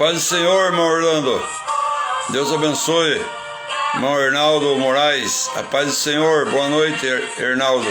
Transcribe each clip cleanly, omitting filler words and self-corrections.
Paz do Senhor, irmão Orlando. Deus abençoe. Irmão Hernaldo Moraes. A paz do Senhor. Boa noite, Hernaldo.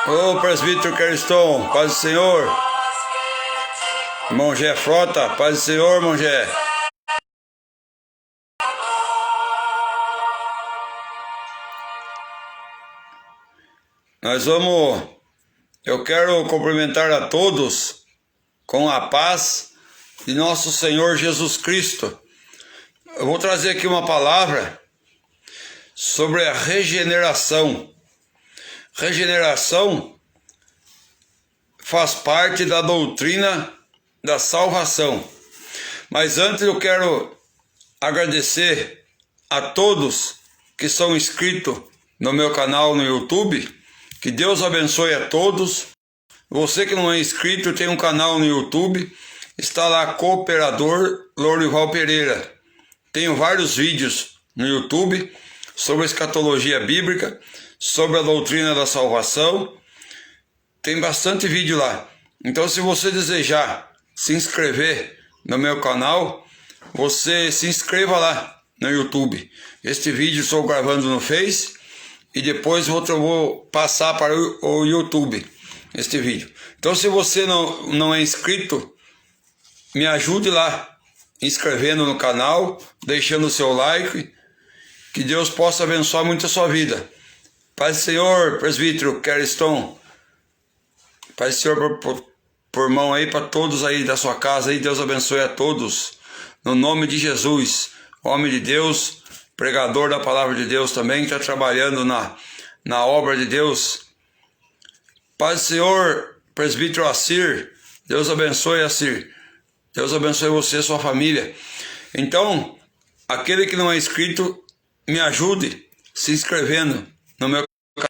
Ô presbítero Kerston, paz do Senhor. Irmão Gé Frota, paz do Senhor, irmão Gé. Eu quero cumprimentar a todos com a paz de nosso Senhor Jesus Cristo. Eu vou trazer aqui uma palavra sobre a regeneração. Regeneração faz parte da doutrina da salvação. Mas antes eu quero agradecer a todos que são inscritos no meu canal no YouTube. Que Deus abençoe a todos. Você que não é inscrito, tem um canal no YouTube. Está lá, Cooperador Lourival Pereira. Tenho vários vídeos no YouTube sobre a escatologia bíblica, sobre a doutrina da salvação. Tem bastante vídeo lá. Então, se você desejar se inscrever no meu canal, você se inscreva lá no YouTube. Este vídeo estou gravando no Face e depois eu vou passar para o YouTube este vídeo. Então, se você não é inscrito, me ajude lá, inscrevendo no canal, deixando o seu like. Que Deus possa abençoar muito a sua vida. Paz do Senhor, presbítero Kerston. Paz do Senhor por mão aí para todos aí da sua casa aí. Deus abençoe a todos. No nome de Jesus, homem de Deus, pregador da palavra de Deus também, que está trabalhando na obra de Deus. Paz do Senhor, presbítero Assir. Deus abençoe, Assir. Deus abençoe você e sua família. Então, aquele que não é inscrito, me ajude se inscrevendo no meu canal.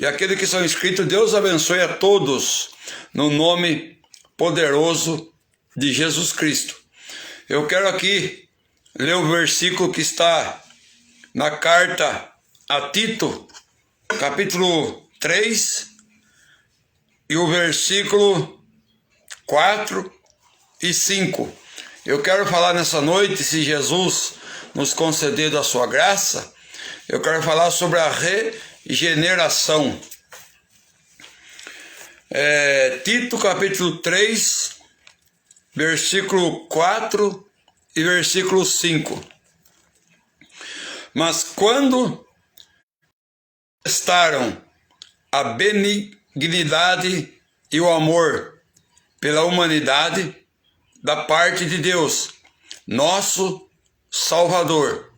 E aqueles que são inscritos, Deus abençoe a todos, no nome poderoso de Jesus Cristo. Eu quero aqui ler o versículo que está na carta a Tito, capítulo 3, e o versículo 4 e 5. Eu quero falar nessa noite, se Jesus nos conceder da sua graça, eu quero falar sobre a regeneração. Tito capítulo 3, versículo 4 e versículo 5. Mas quando manifestaram a benignidade e o amor pela humanidade da parte de Deus, nosso Salvador.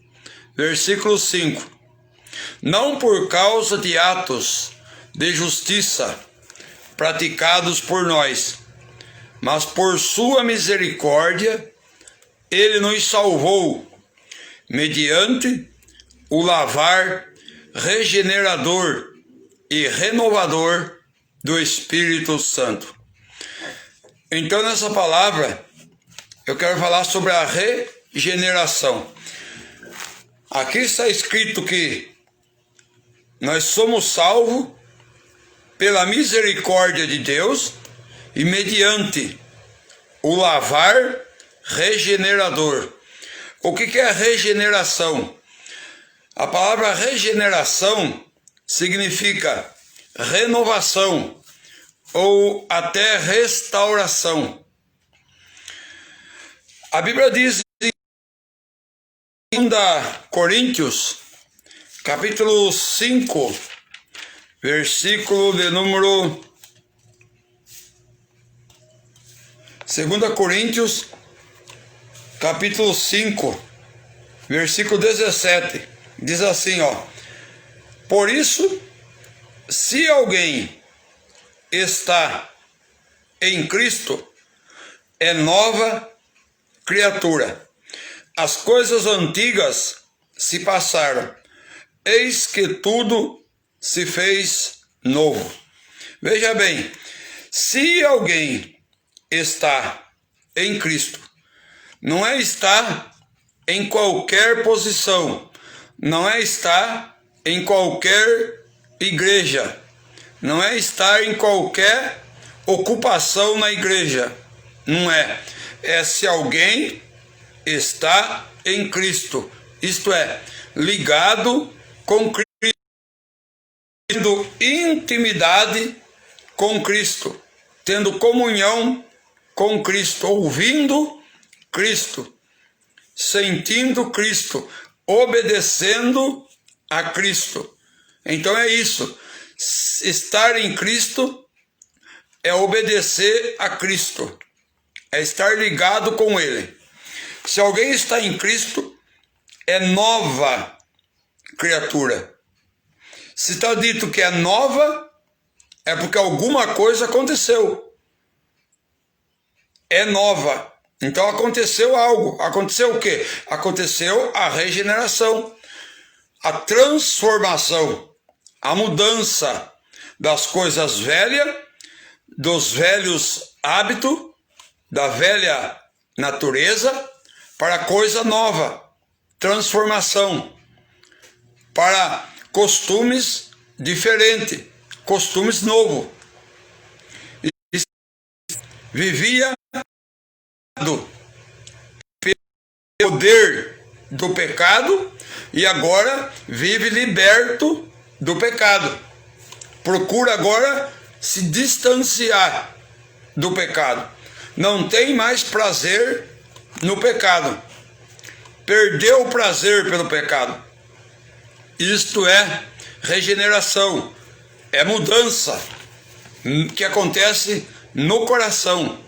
Versículo 5. Não por causa de atos de justiça praticados por nós, mas por sua misericórdia, ele nos salvou, mediante o lavar regenerador e renovador do Espírito Santo. Então, nessa palavra, eu quero falar sobre a regeneração. Aqui está escrito que nós somos salvos pela misericórdia de Deus e mediante o lavar regenerador. O que é regeneração? A palavra regeneração significa renovação ou até restauração. A Bíblia diz em 2 Coríntios, capítulo 5, versículo de número 2 Coríntios, capítulo 5, versículo 17, diz assim, por isso, se alguém está em Cristo é nova criatura. As coisas antigas se passaram, eis que tudo se fez novo. Veja bem, se alguém está em Cristo, não é estar em qualquer posição, não é estar em qualquer igreja, não é estar em qualquer ocupação na igreja, não é. É se alguém está em Cristo, isto é, ligado com Cristo, tendo intimidade com Cristo, tendo comunhão com Cristo, ouvindo Cristo, sentindo Cristo, obedecendo a Cristo. Então é isso. Estar em Cristo é obedecer a Cristo, é estar ligado com Ele. Se alguém está em Cristo, é nova criatura. Se está dito que é nova, é porque alguma coisa aconteceu. É nova. Então aconteceu algo. Aconteceu o quê? Aconteceu a regeneração, a transformação, a mudança das coisas velhas, dos velhos hábitos, da velha natureza, para a coisa nova, transformação, para costumes diferentes, costumes novos. Vivia pelo poder do pecado e agora vive liberto do pecado. Procura agora se distanciar do pecado. Não tem mais prazer no pecado. Perdeu o prazer pelo pecado. Isto é regeneração, é mudança que acontece no coração,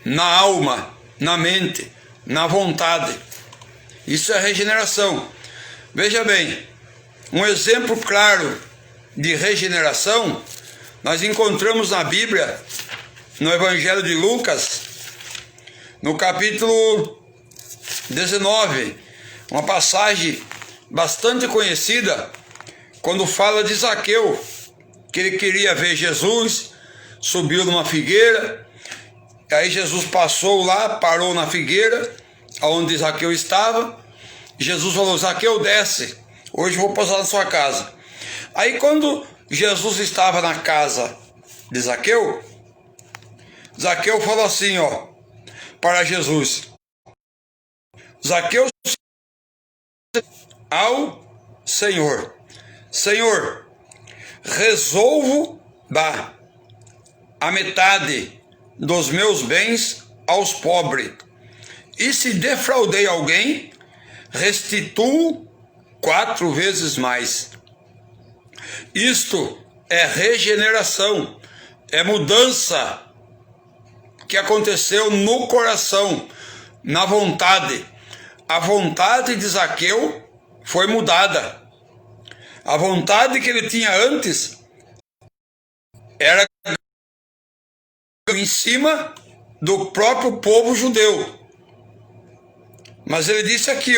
na alma, na mente, na vontade. Isso é regeneração. Veja bem, um exemplo claro de regeneração nós encontramos na Bíblia, no Evangelho de Lucas, no capítulo 19, uma passagem bastante conhecida, quando fala de Zaqueu, que ele queria ver Jesus, subiu numa figueira, aí Jesus passou lá, parou na figueira, onde Zaqueu estava, Jesus falou: Zaqueu, desce, hoje eu vou pousar na sua casa. Aí quando Jesus estava na casa de Zaqueu, Zaqueu falou assim, para Jesus: Zaqueu, ao Senhor, Senhor, resolvo dar a metade dos meus bens aos pobres, e se defraudei alguém, restituo 4 vezes mais. Isto é regeneração, é mudança que aconteceu no coração, na vontade. A vontade de Zaqueu foi mudada. A vontade que ele tinha antes era em cima do próprio povo judeu. Mas ele disse aqui,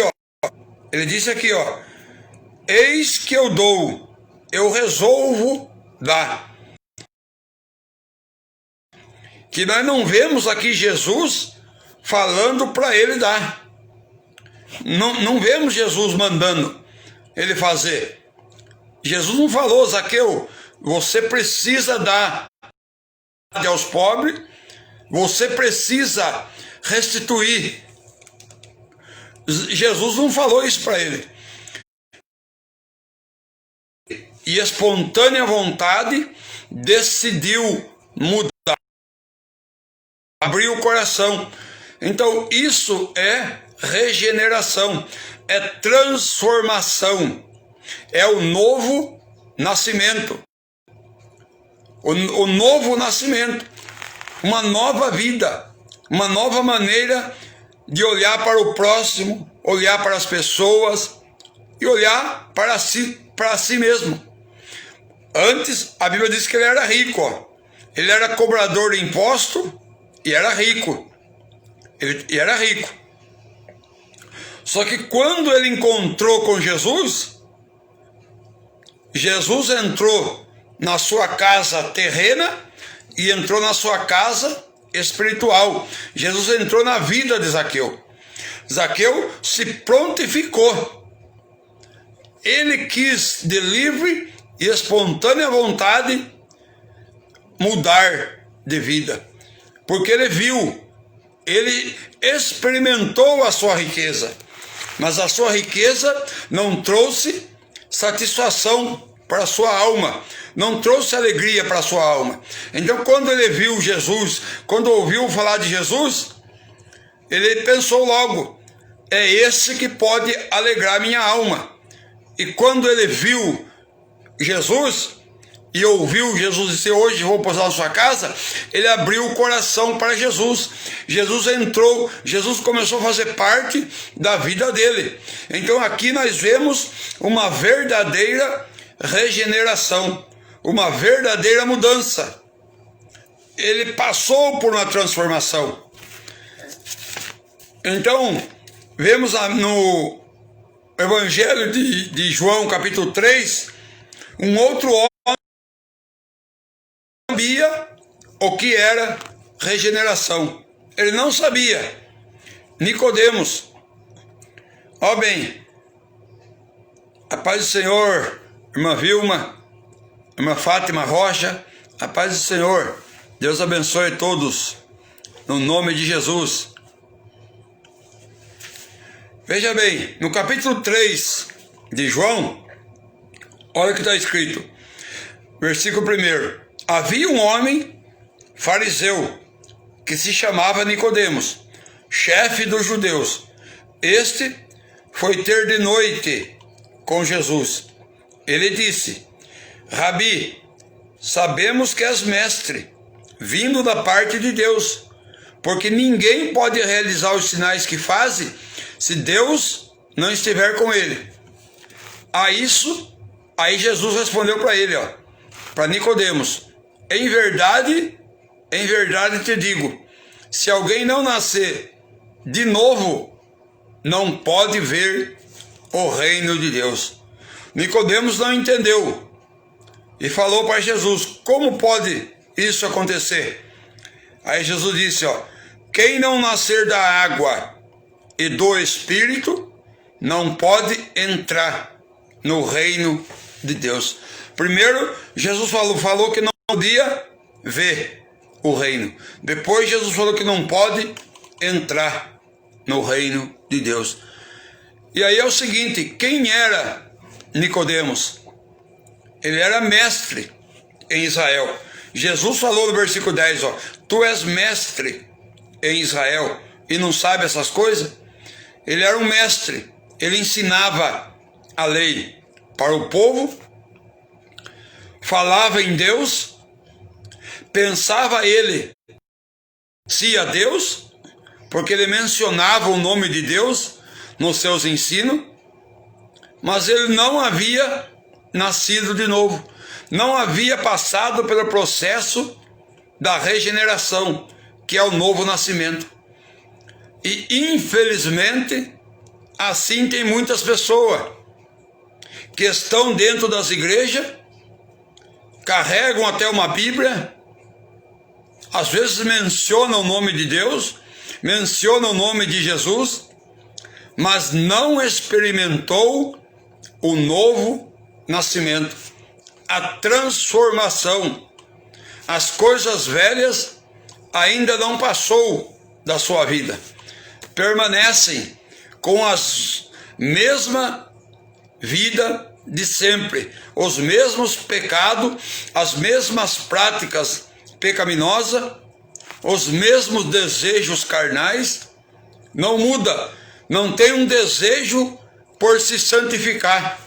eis que eu dou, eu resolvo dar. Que nós não vemos aqui Jesus falando para ele dar. Não vemos Jesus mandando ele fazer. Jesus não falou: Zaqueu, você precisa dar aos pobres, você precisa restituir. Jesus não falou isso para ele. E espontânea vontade decidiu mudar, abrir o coração. Então isso é regeneração, é transformação, é o novo nascimento, o novo nascimento, uma nova vida, uma nova maneira de olhar para o próximo, olhar para as pessoas e olhar para si mesmo. Antes a Bíblia diz que ele era rico, Ele era cobrador de imposto e era rico. Ele era rico. Só que quando ele encontrou com Jesus, Jesus entrou na sua casa terrena e entrou na sua casa espiritual. Jesus entrou na vida de Zaqueu. Zaqueu se prontificou. Ele quis de livre e espontânea vontade mudar de vida, porque ele viu, ele experimentou a sua riqueza, mas a sua riqueza não trouxe satisfação para a sua alma, não trouxe alegria para a sua alma. Então, quando ele viu Jesus, quando ouviu falar de Jesus, ele pensou logo: é esse que pode alegrar minha alma. E quando ele viu Jesus e ouviu Jesus dizer: hoje vou posar na sua casa, ele abriu o coração para Jesus. Jesus entrou, Jesus começou a fazer parte da vida dele. Então aqui nós vemos uma verdadeira regeneração, uma verdadeira mudança. Ele passou por uma transformação. Então, vemos no Evangelho de João, capítulo 3, um outro homem sabia o que era regeneração. Ele não sabia. Nicodemos. Ó bem, a paz do Senhor, irmã Vilma, irmã Fátima Rocha, a paz do Senhor. Deus abençoe todos, no nome de Jesus. Veja bem, no capítulo 3 de João, olha o que está escrito, versículo 1. Havia um homem fariseu que se chamava Nicodemos, chefe dos judeus. Este foi ter de noite com Jesus. Ele disse: Rabi, sabemos que és mestre, vindo da parte de Deus, porque ninguém pode realizar os sinais que fazes se Deus não estiver com ele. Aí Jesus respondeu para ele, para Nicodemos: em verdade te digo, se alguém não nascer de novo, não pode ver o reino de Deus. Nicodemos não entendeu e falou para Jesus: como pode isso acontecer? Aí Jesus disse: quem não nascer da água e do Espírito não pode entrar no reino de Deus. Primeiro, Jesus falou que não podia ver o reino. Depois, Jesus falou que não pode entrar no reino de Deus. E aí é o seguinte: quem era Nicodemos? Ele era mestre em Israel. Jesus falou no versículo 10, tu és mestre em Israel e não sabe essas coisas? Ele era um mestre, ele ensinava a lei para o povo, falava em Deus, pensava ele se a Deus, porque ele mencionava o nome de Deus nos seus ensinos, mas ele não havia nascido de novo, não havia passado pelo processo da regeneração, que é o novo nascimento. E infelizmente, assim tem muitas pessoas que estão dentro das igrejas, carregam até uma Bíblia, às vezes mencionam o nome de Deus, mencionam o nome de Jesus, mas não experimentou o novo nascimento, a transformação. As coisas velhas ainda não passou da sua vida, permanecem com a mesma vida de sempre, os mesmos pecados, as mesmas práticas pecaminosas, os mesmos desejos carnais. Não muda, não tem um desejo por se santificar,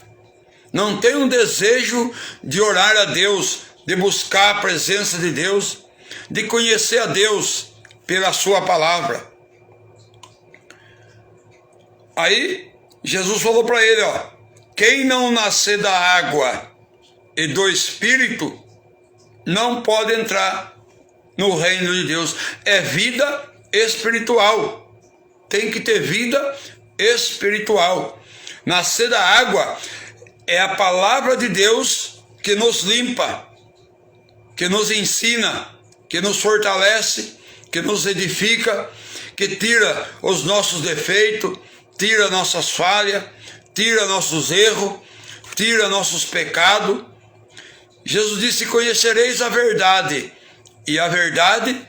não tem um desejo de orar a Deus, de buscar a presença de Deus, de conhecer a Deus pela sua palavra. Aí Jesus falou para ele, quem não nascer da água e do Espírito não pode entrar no reino de Deus. É vida espiritual. Tem que ter vida espiritual. Nascer da água é a palavra de Deus que nos limpa, que nos ensina, que nos fortalece, que nos edifica, que tira os nossos defeitos, tira nossas falhas, tira nossos erros, tira nossos pecados. Jesus disse: conhecereis a verdade, e a verdade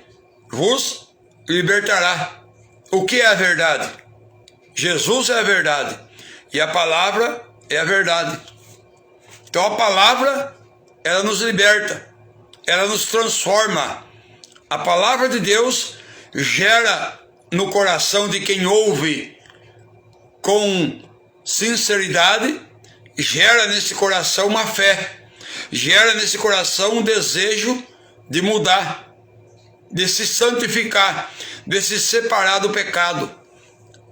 vos libertará. O que é a verdade? Jesus é a verdade, e a palavra é a verdade. Então a palavra, ela nos liberta, ela nos transforma. A palavra de Deus gera no coração de quem ouve com sinceridade, gera nesse coração uma fé, gera nesse coração um desejo de mudar, de se santificar, de se separar do pecado.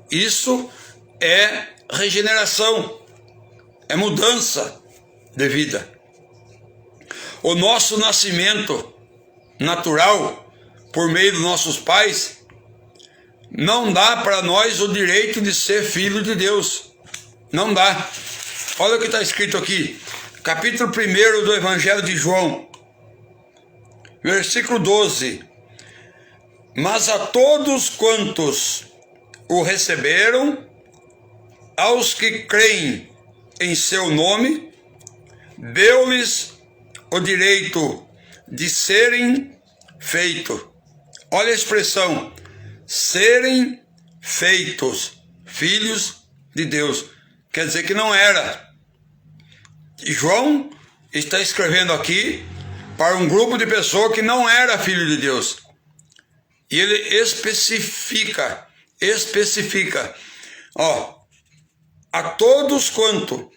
Isso é regeneração, é mudança de vida. O nosso nascimento natural, por meio dos nossos pais, não dá para nós o direito de ser filho de Deus. Não dá. Olha o que está escrito aqui, capítulo 1 do Evangelho de João, versículo 12. Mas a todos quantos o receberam, aos que creem em seu nome, deu-lhes o direito de serem feitos. Olha a expressão, serem feitos filhos de Deus. Quer dizer que não era. João está escrevendo aqui para um grupo de pessoas que não era filho de Deus. E ele especifica, a todos quanto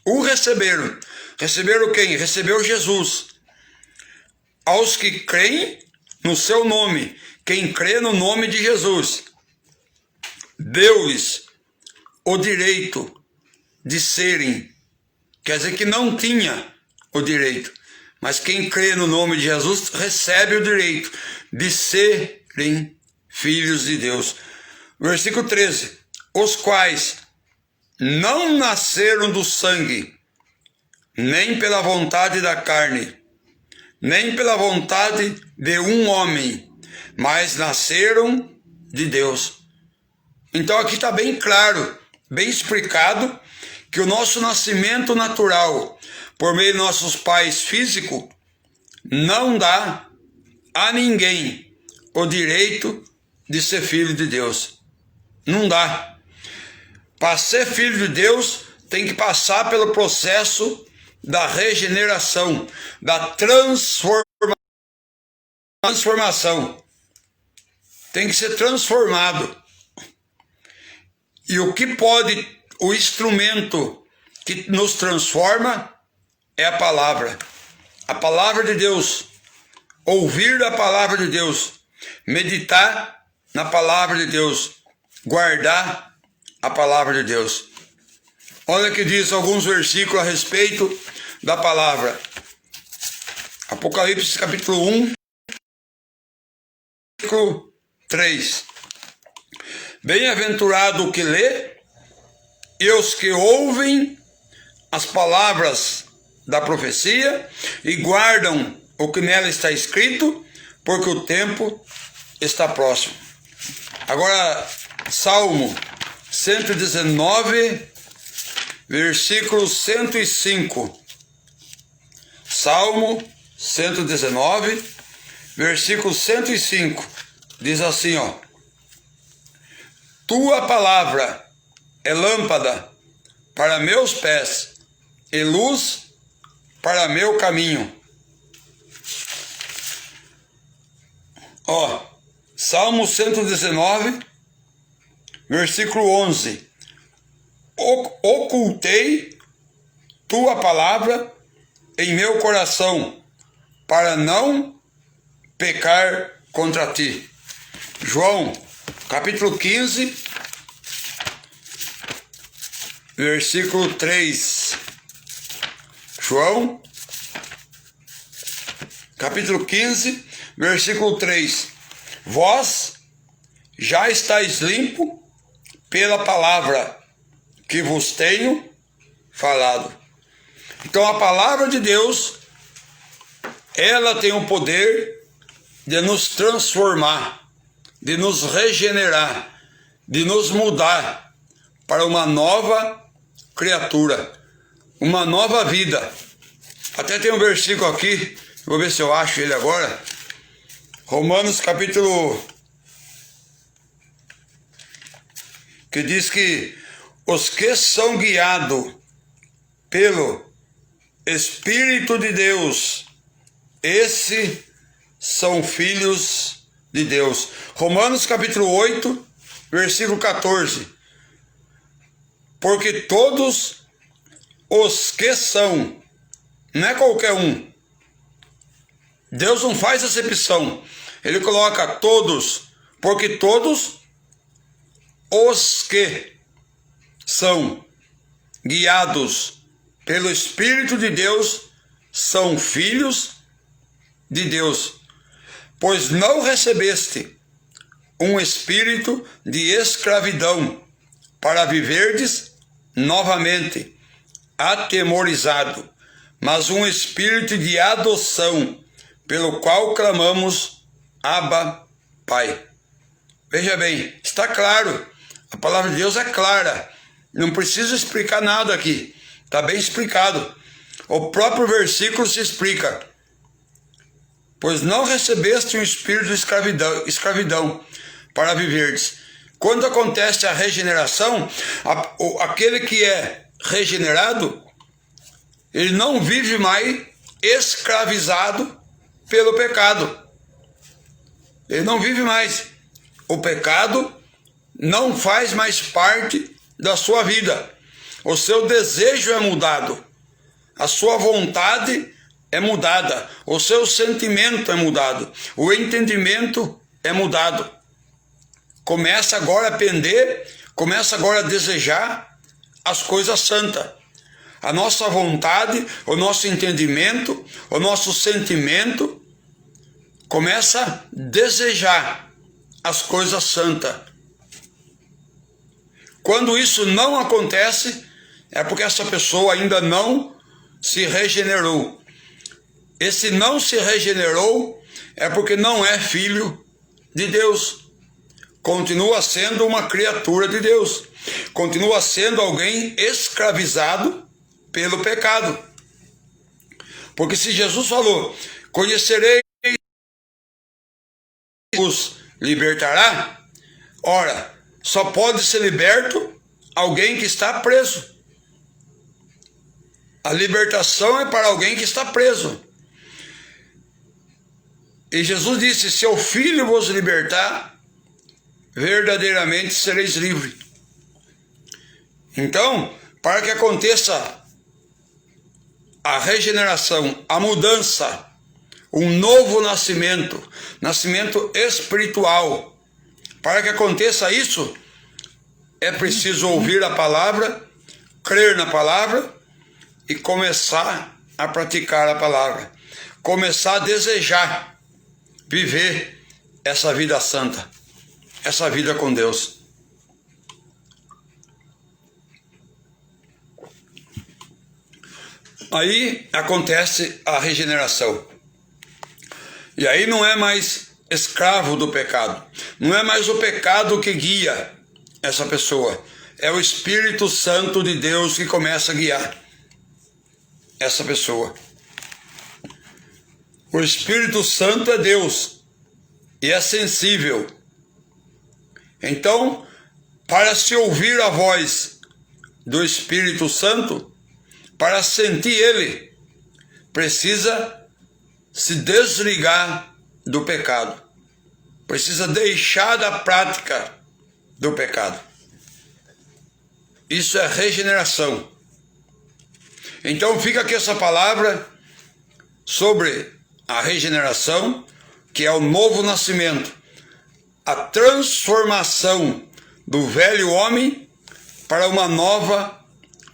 o receberam. Receberam quem? Recebeu Jesus. Aos que creem no seu nome, quem crê no nome de Jesus, deu-lhes o direito de serem. Quer dizer que não tinha o direito, mas quem crê no nome de Jesus recebe o direito de serem filhos de Deus. Versículo 13. Os quais não nasceram do sangue, nem pela vontade da carne, nem pela vontade de um homem, mas nasceram de Deus. Então aqui está bem claro, bem explicado, que o nosso nascimento natural, por meio de nossos pais físicos, não dá a ninguém o direito de ser filho de Deus. Não dá. Para ser filho de Deus, tem que passar pelo processo da regeneração, da transformação. Tem que ser transformado. E o que pode, o instrumento que nos transforma é a palavra de Deus. Ouvir a palavra de Deus, meditar na palavra de Deus, guardar a palavra de Deus. Olha que diz alguns versículos a respeito da palavra. Apocalipse capítulo 1, versículo 3. Bem-aventurado o que lê e os que ouvem as palavras da profecia e guardam o que nela está escrito, porque o tempo está próximo. Agora, Salmo 119, versículo 105. Salmo 119, versículo 105. Diz assim, Tua palavra é lâmpada para meus pés e luz para meu caminho. Salmo 119, versículo 11. Ocultei tua palavra em meu coração, para não pecar contra ti. João, capítulo 15, versículo 3. João, capítulo 15, Versículo 3. Vós já estáis limpo pela palavra que vos tenho falado. Então a palavra de Deus, ela tem o poder de nos transformar, de nos regenerar, de nos mudar para uma nova criatura, uma nova vida. Até tem um versículo aqui, vou ver se eu acho ele agora. Romanos capítulo, que diz que os que são guiados pelo Espírito de Deus, esses são filhos de Deus. Romanos capítulo 8, versículo 14. Porque todos os que são, não é qualquer um. Deus não faz acepção. Ele coloca todos, porque todos os que são guiados pelo Espírito de Deus são filhos de Deus. Pois não recebeste um espírito de escravidão para viverdes novamente atemorizado, mas um espírito de adoção, pelo qual clamamos, Abba, Pai. Veja bem, está claro, a palavra de Deus é clara, não preciso explicar nada aqui, está bem explicado. O próprio versículo se explica. Pois não recebeste um espírito de escravidão para viverdes. Quando acontece a regeneração, aquele que é regenerado, ele não vive mais escravizado pelo pecado. Ele não vive mais. O pecado não faz mais parte da sua vida. O seu desejo é mudado. A sua vontade é mudada. O seu sentimento é mudado. O entendimento é mudado. Começa agora a pender, começa agora a desejar as coisas santas. A nossa vontade, o nosso entendimento, o nosso sentimento começa a desejar as coisas santas. Quando isso não acontece, é porque essa pessoa ainda não se regenerou. Esse não se regenerou é porque não é filho de Deus. Continua sendo uma criatura de Deus. Continua sendo alguém escravizado pelo pecado. Porque se Jesus falou, conhecereis, os libertará, ora, só pode ser liberto alguém que está preso. A libertação é para alguém que está preso. E Jesus disse, se o Filho vos libertar, verdadeiramente sereis livres. Então, para que aconteça a regeneração, a mudança, um novo nascimento, nascimento espiritual, para que aconteça isso, é preciso ouvir a palavra, crer na palavra e começar a praticar a palavra, começar a desejar viver essa vida santa, essa vida com Deus. Aí acontece a regeneração. E aí não é mais escravo do pecado. Não é mais o pecado que guia essa pessoa. É o Espírito Santo de Deus que começa a guiar essa pessoa. O Espírito Santo é Deus e é sensível. Então, para se ouvir a voz do Espírito Santo, para sentir Ele, precisa se desligar do pecado. Precisa deixar da prática do pecado. Isso é regeneração. Então fica aqui essa palavra sobre a regeneração, que é o novo nascimento, a transformação do velho homem para uma nova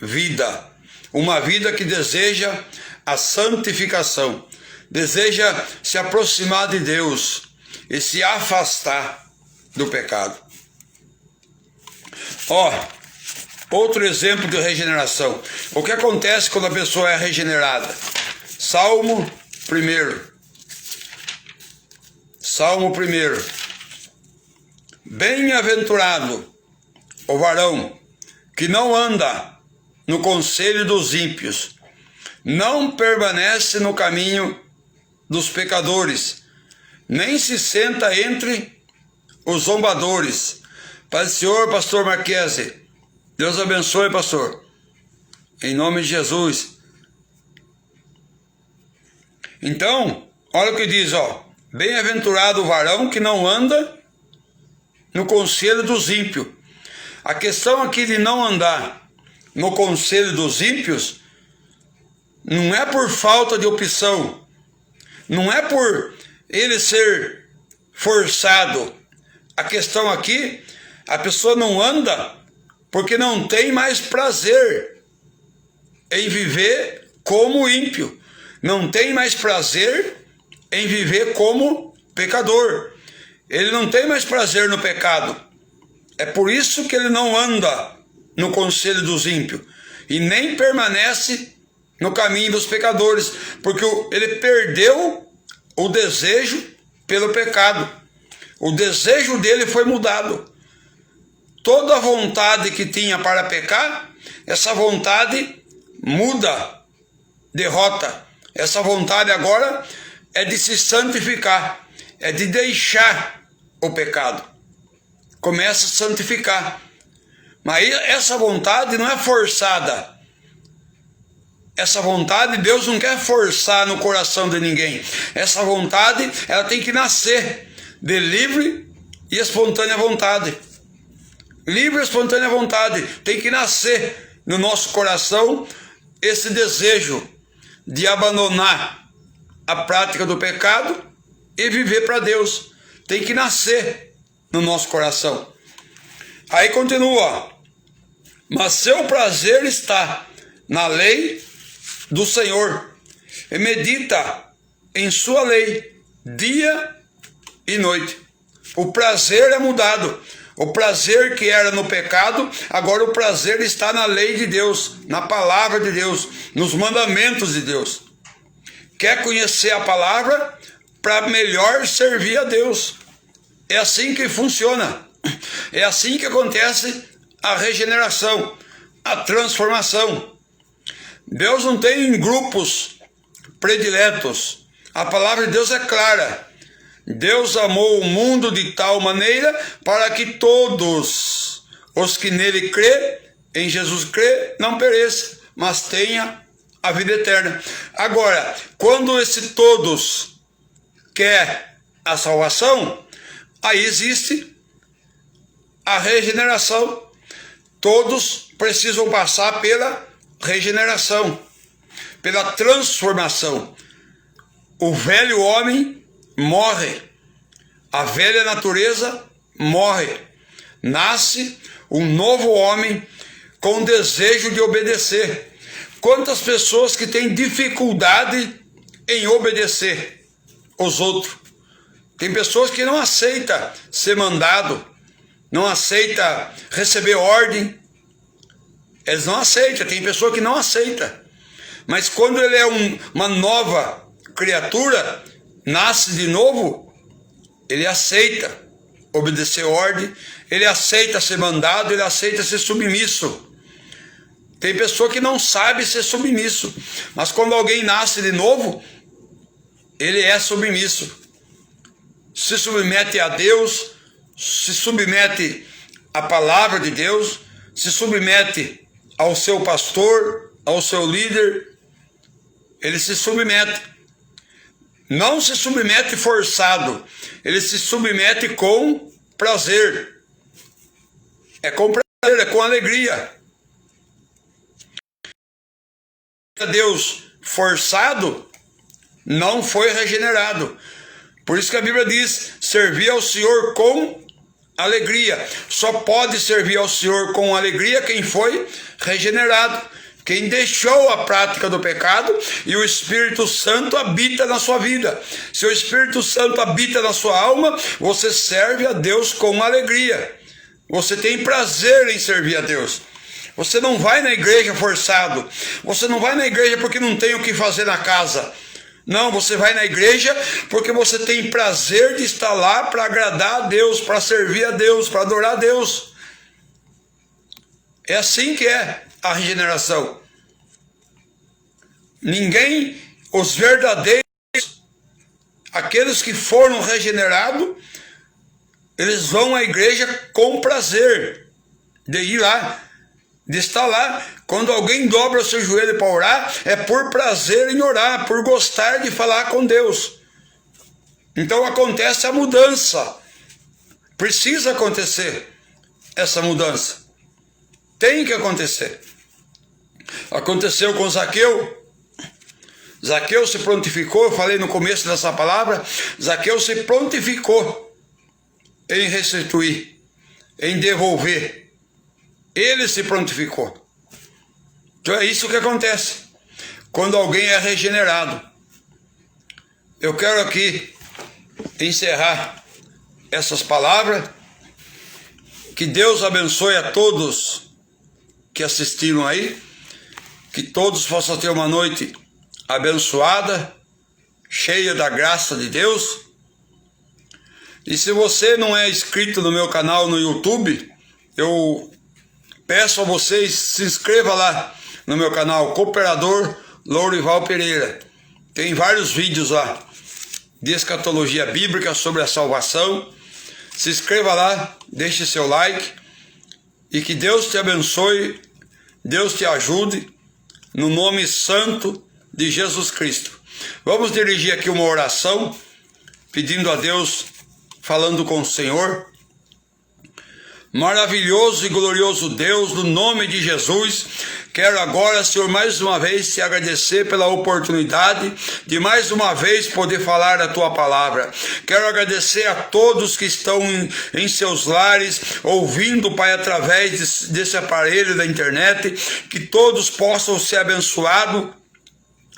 vida, uma vida que deseja a santificação, deseja se aproximar de Deus e se afastar do pecado. Outro exemplo de regeneração. O que acontece quando a pessoa é regenerada? Salmo 1. Salmo 1. Bem-aventurado o varão que não anda no conselho dos ímpios, não permanece no caminho dos pecadores, nem se senta entre os zombadores. Pai do Senhor, pastor Marquese, Deus abençoe, pastor, em nome de Jesus. Então, olha o que diz, bem-aventurado o varão que não anda no conselho dos ímpios. A questão aqui de não andar no conselho dos ímpios não é por falta de opção, não é por ele ser forçado. A questão aqui, a pessoa não anda porque não tem mais prazer em viver como ímpio, não tem mais prazer em viver como pecador. Ele não tem mais prazer no pecado. É por isso que ele não anda no conselho dos ímpios e nem permanece no caminho dos pecadores, porque ele perdeu o desejo pelo pecado. O desejo dele foi mudado. Toda a vontade que tinha para pecar, essa vontade muda, derrota. Essa vontade agora é de se santificar, é de deixar o pecado. Começa a santificar. Mas essa vontade não é forçada. Essa vontade Deus não quer forçar no coração de ninguém. Essa vontade, ela tem que nascer de livre e espontânea vontade. Livre e espontânea vontade. Tem que nascer no nosso coração esse desejo de abandonar a prática do pecado e viver para Deus. Tem que nascer no nosso coração. Aí continua. Mas seu prazer está na lei do Senhor, e medita em sua lei dia e noite. O prazer é mudado. O prazer que era no pecado, agora o prazer está na lei de Deus, na palavra de Deus, nos mandamentos de Deus. Quer conhecer a palavra para melhor servir a Deus. É assim que funciona. É assim que acontece a regeneração, a transformação. Deus não tem grupos prediletos. A palavra de Deus é clara. Deus amou o mundo de tal maneira para que todos os que nele crê, em Jesus crê, não pereçam, mas tenha a vida eterna. Agora, quando esse todos quer a salvação, aí existe a regeneração. Todos precisam passar pela regeneração, pela transformação. O velho homem morre, a velha natureza morre, nasce um novo homem com desejo de obedecer. Quantas pessoas que têm dificuldade em obedecer os outros? Tem pessoas que não aceitam ser mandado, não aceita receber ordem. Eles não aceitam, tem pessoa que não aceita. Mas quando ele é uma nova criatura, nasce de novo, ele aceita obedecer ordem, ele aceita ser mandado, ele aceita ser submisso. Tem pessoa que não sabe ser submisso, mas quando alguém nasce de novo, ele é submisso. Se submete a Deus, se submete à palavra de Deus, se submete ao seu pastor, ao seu líder, ele se submete. Não se submete forçado, ele se submete com prazer. É com prazer, é com alegria. Deus forçado não foi regenerado. Por isso que a Bíblia diz, servir ao Senhor com alegria. Só pode servir ao Senhor com alegria quem foi regenerado, Quem deixou a prática do pecado e o Espírito Santo habita na sua vida. Se o Espírito Santo habita na sua alma, você serve a Deus com alegria. Você tem prazer em servir a Deus. Você não vai na igreja forçado. Você não vai na igreja porque não tem o que fazer na casa. Não, você vai na igreja porque você tem prazer de estar lá para agradar a Deus, para servir a Deus, para adorar a Deus. É assim que é a regeneração. Ninguém, os verdadeiros, aqueles que foram regenerados, eles vão à igreja com prazer de ir lá, de estar lá. Quando alguém dobra o seu joelho para orar, é por prazer em orar, por gostar de falar com Deus. Então acontece a mudança. Precisa acontecer essa mudança. Tem que acontecer. Aconteceu com Zaqueu. Zaqueu se prontificou, eu falei no começo dessa palavra, Zaqueu se prontificou em restituir, em devolver. Ele se prontificou. Então é isso que acontece quando alguém é regenerado. Eu quero aqui encerrar essas palavras. Que Deus abençoe a todos que assistiram aí, que todos possam ter uma noite abençoada, cheia da graça de Deus. E se você não é inscrito no meu canal no YouTube, eu peço a vocês, se inscreva lá no meu canal, Cooperador Lourival Pereira. Tem vários vídeos lá de escatologia bíblica sobre a salvação. Se inscreva lá, deixe seu like e que Deus te abençoe, Deus te ajude, no nome santo de Jesus Cristo. Vamos dirigir aqui uma oração, pedindo a Deus, falando com o Senhor. Maravilhoso e glorioso Deus, no nome de Jesus, quero agora, Senhor, mais uma vez te agradecer pela oportunidade de mais uma vez poder falar a tua palavra. Quero agradecer a todos que estão em seus lares, ouvindo, Pai, através desse aparelho da internet, que todos possam ser abençoados,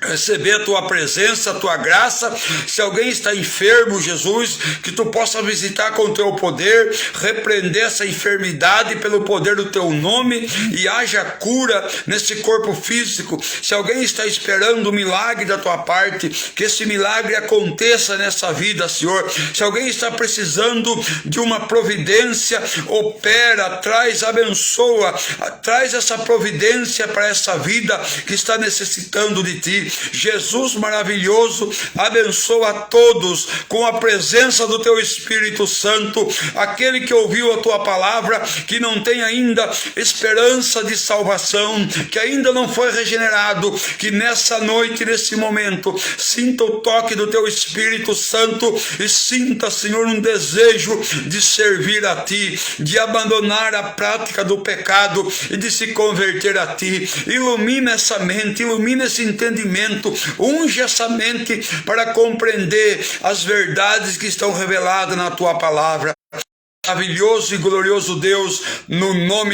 receber a tua presença, a tua graça. Se alguém está enfermo, Jesus, que tu possa visitar com o teu poder, repreender essa enfermidade pelo poder do teu nome e haja cura nesse corpo físico. Se alguém está esperando um milagre da tua parte, que esse milagre aconteça nessa vida, Senhor. Se alguém está precisando de uma providência, opera, traz, abençoa, traz essa providência para essa vida que está necessitando de ti. Jesus maravilhoso, abençoa a todos com a presença do teu Espírito Santo. Aquele que ouviu a tua palavra, que não tem ainda esperança de salvação, que ainda não foi regenerado, que nessa noite, nesse momento, sinta o toque do teu Espírito Santo e sinta, Senhor, um desejo de servir a ti, de abandonar a prática do pecado e de se converter a ti. Ilumina essa mente, ilumina esse entendimento, unge essa mente para compreender as verdades que estão reveladas na tua palavra. Maravilhoso e glorioso Deus, no nome